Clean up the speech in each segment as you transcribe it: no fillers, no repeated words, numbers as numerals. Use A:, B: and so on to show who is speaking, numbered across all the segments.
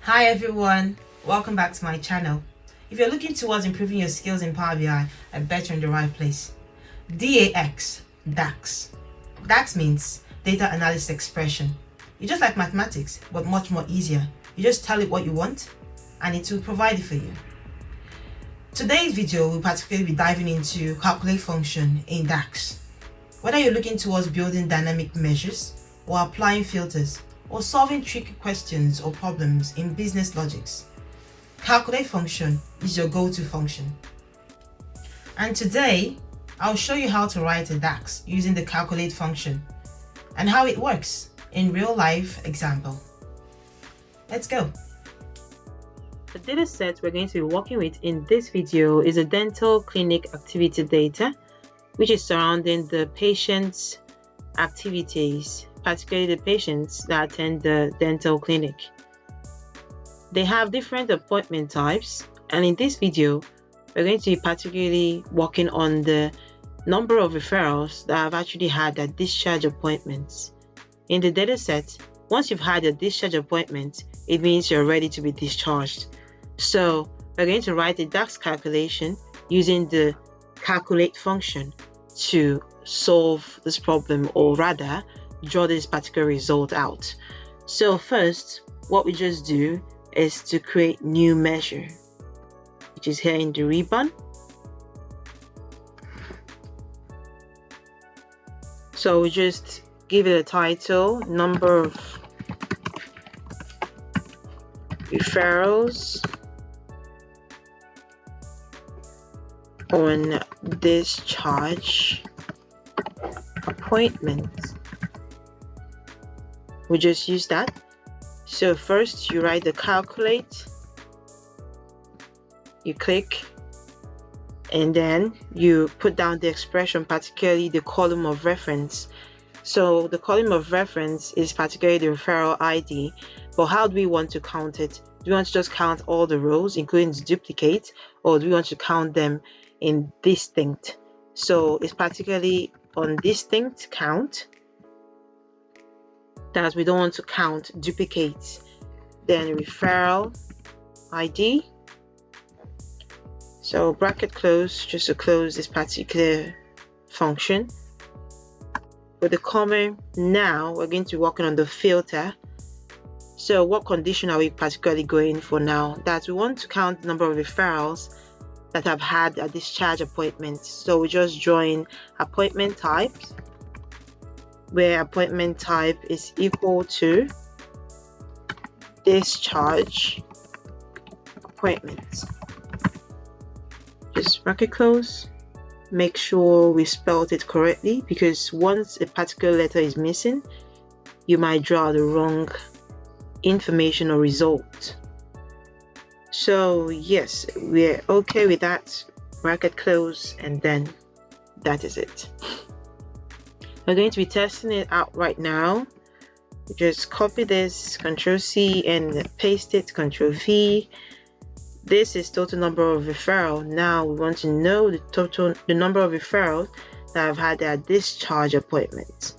A: Hi everyone, welcome back to my channel. If you're looking towards improving your skills in Power BI, I bet you're in the right place. DAX, DAX. DAX means Data Analyst Expression. It's just like mathematics, but much more easier. You just tell it what you want and it will provide it for you. Today's video will particularly be diving into calculate function in DAX. Whether you're looking towards building dynamic measures or applying filters, or solving tricky questions or problems in business logics, calculate function is your go-to function. And today, I'll show you how to write a DAX using the calculate function and how it works in real-life example. Let's go. The data set we're going to be working with in this video is a dental clinic activity data, which is surrounding the patient's activities, particularly the patients that attend the dental clinic. They have different appointment types, and in this video we're going to be particularly working on the number of referrals that have actually had their discharge appointments. In the data set, once you've had a discharge appointment, it means you're ready to be discharged. So we're going to write a DAX calculation using the calculate function to solve this problem, or rather draw this particular result out. So first, what we just do is to create new measure, which is here in the ribbon. So we just give it a title, number of referrals on discharge appointment. We just use that. So first you write the calculate, you click, and then you put down the expression, particularly the column of reference. So the column of reference is particularly the referral ID, but how do we want to count it? Do we want to just count all the rows, including the duplicate, or do we want to count them in distinct? So it's particularly on distinct count, that we don't want to count duplicates. Then referral ID, so bracket close, just to close this particular function. With the comma, now we're going to be working on the filter. So what condition are we particularly going for now? That we want to count the number of referrals that have had a discharge appointment. So we just join appointment types, where appointment type is equal to discharge appointment. Just bracket close. Make sure we spelled it correctly, because once a particular letter is missing, you might draw the wrong information or result. So yes, we're okay with that. Bracket close, and then that is it. We're going to be testing it out right now. Just copy this, Ctrl+C, and paste it, Ctrl+V. This is total number of referral. Now we want to know the number of referrals that have had their discharge appointment.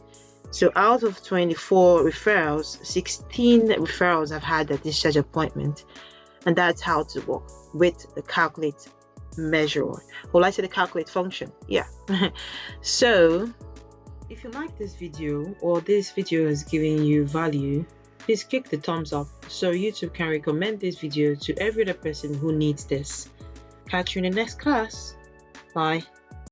A: So out of 24 referrals, 16 referrals have had their discharge appointment, and that's how to work with the calculate measure, or I say the calculate function. Yeah. So if you like this video, or this video is giving you value, please click the thumbs up so YouTube can recommend this video to every other person who needs this. Catch you in the next class. Bye.